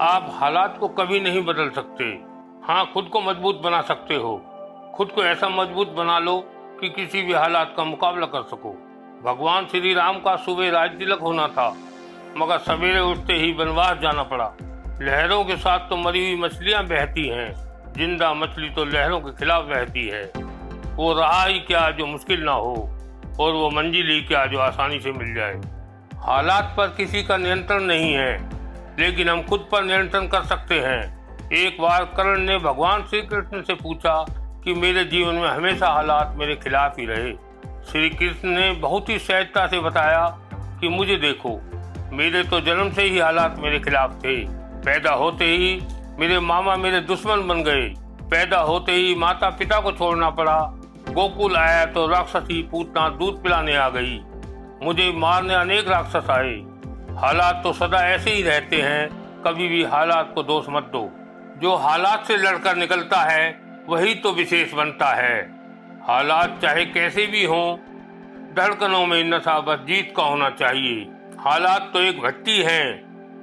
आप हालात को कभी नहीं बदल सकते। हाँ, खुद को मजबूत बना सकते हो। खुद को ऐसा मजबूत बना लो कि किसी भी हालात का मुकाबला कर सको। भगवान श्री राम का सुबह राज तिलक होना था, मगर सवेरे उठते ही वनवास जाना पड़ा। लहरों के साथ तो मरी हुई मछलियां बहती हैं, जिंदा मछली तो लहरों के खिलाफ बहती है। वो रहा ही क्या जो मुश्किल ना हो, और वो मंजिल ही क्या जो आसानी से मिल जाए। हालात पर किसी का नियंत्रण नहीं है, लेकिन हम खुद पर नियंत्रण कर सकते हैं। एक बार कर्ण ने भगवान श्री कृष्ण से पूछा कि मेरे जीवन में हमेशा हालात मेरे खिलाफ ही रहे। श्री कृष्ण ने बहुत ही सहजता से बताया कि मुझे देखो, मेरे तो जन्म से ही हालात मेरे खिलाफ थे। पैदा होते ही मेरे मामा मेरे दुश्मन बन गए। पैदा होते ही माता पिता को छोड़ना पड़ा। गोकुल आया तो राक्षसी पूतना दूध पिलाने आ गई। मुझे मारने अनेक राक्षस आए। हालात तो सदा ऐसे ही रहते हैं, कभी भी हालात को दोष मत दो। जो हालात से लड़कर निकलता है वही तो विशेष बनता है। हालात चाहे कैसे भी हों, धड़कनों में नशा बस जीत का होना चाहिए। हालात तो एक भट्टी है,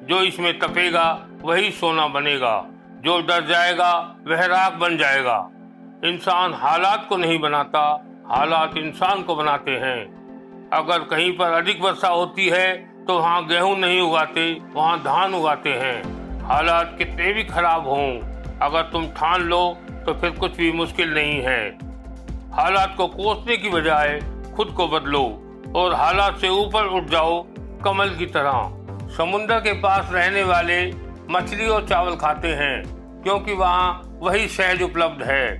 जो इसमें तपेगा वही सोना बनेगा। जो डर जाएगा वह राख बन जाएगा। इंसान हालात को नहीं बनाता, हालात इंसान को बनाते हैं। अगर कहीं पर अधिक वर्षा होती है तो वहाँ गेहूं नहीं उगाते, वहाँ धान उगाते हैं। हालात कितने भी खराब हों, अगर तुम ठान लो तो फिर कुछ भी मुश्किल नहीं है। हालात को कोसने की बजाय खुद को बदलो और हालात से ऊपर उठ जाओ, कमल की तरह। समुद्र के पास रहने वाले मछली और चावल खाते हैं, क्योंकि वहाँ वही सहज उपलब्ध है।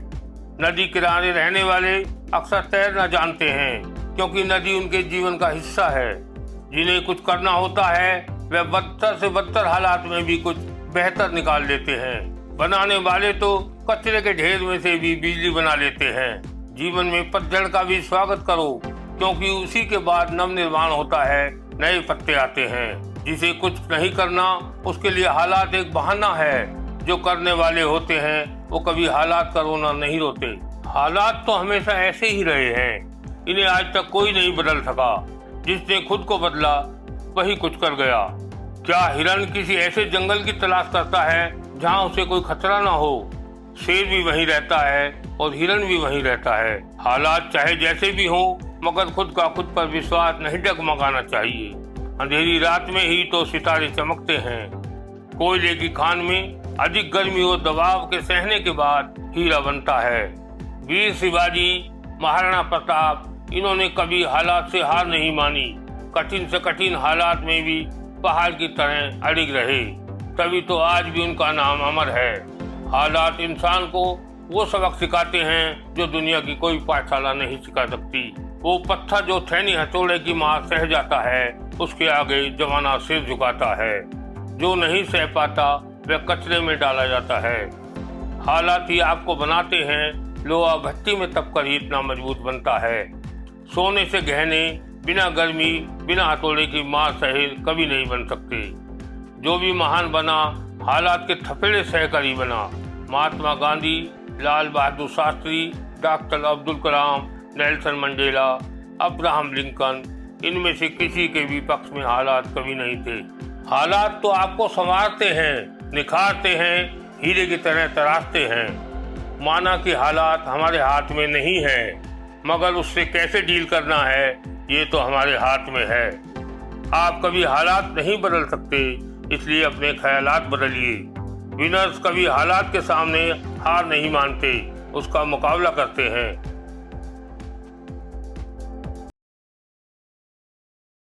नदी किनारे रहने वाले अक्सर तैरना जानते हैं, क्योंकि नदी उनके जीवन का हिस्सा है। जिन्हें कुछ करना होता है वह बदतर से बदतर हालात में भी कुछ बेहतर निकाल लेते हैं। बनाने वाले तो कचरे के ढेर में से भी बिजली बना लेते हैं। जीवन में पतझड़ का भी स्वागत करो, क्योंकि उसी के बाद नव निर्माण होता है, नए पत्ते आते हैं। जिसे कुछ नहीं करना, उसके लिए हालात एक बहाना है। जो करने वाले होते हैं वो कभी हालात का रोना नहीं रोते। हालात तो हमेशा ऐसे ही रहे हैं, इन्हें आज तक कोई नहीं बदल सका। जिसने खुद को बदला वही कुछ कर गया। क्या हिरण किसी ऐसे जंगल की तलाश करता है जहाँ उसे कोई खतरा ना हो? शेर भी वहीं रहता है और हिरण भी वहीं रहता है। हालात चाहे जैसे भी हो, मगर खुद का खुद पर विश्वास नहीं डगमगाना चाहिए। अंधेरी रात में ही तो सितारे चमकते हैं। कोयले की खान में अधिक गर्मी और दबाव के सहने के बाद हीरा बनता है। वीर शिवाजी, महाराणा प्रताप, इन्होंने कभी हालात से हार नहीं मानी। कठिन से कठिन हालात में भी पहाड़ की तरह अड़िग रहे, तभी तो आज भी उनका नाम अमर है। हालात इंसान को वो सबक सिखाते हैं जो दुनिया की कोई पाठशाला नहीं सिखा सकती। वो पत्थर जो थैनी हथौड़े की मार सह जाता है, उसके आगे जमाना सिर झुकाता है। जो नहीं सह पाता वह कचरे में डाला जाता है। हालात ही आपको बनाते हैं। लोहा भट्टी में तपकर ही इतना मजबूत बनता है। सोने से गहने बिना गर्मी, बिना हथौड़े की मार सहे कभी नहीं बन सकते। जो भी महान बना, हालात के थपेड़े सहकर ही बना। Mahatma Gandhi, Lal Bahadur Shastri, doctor Abdul Kalam, Nelson Mandela, Abraham Lincoln, इनमें से किसी के भी पक्ष में हालात कभी नहीं थे। हालात तो आपको संवारते हैं, निखारते हैं, हीरे की तरह तराशते हैं। माना कि हालात हमारे हाथ में नहीं है, मगर उससे कैसे डील करना है ये तो हमारे हाथ में है। आप कभी हालात नहीं बदल सकते, इसलिए अपने ख्यालात बदलिए। विनर्स कभी हालात के सामने हार नहीं मानते, उसका मुकाबला करते हैं।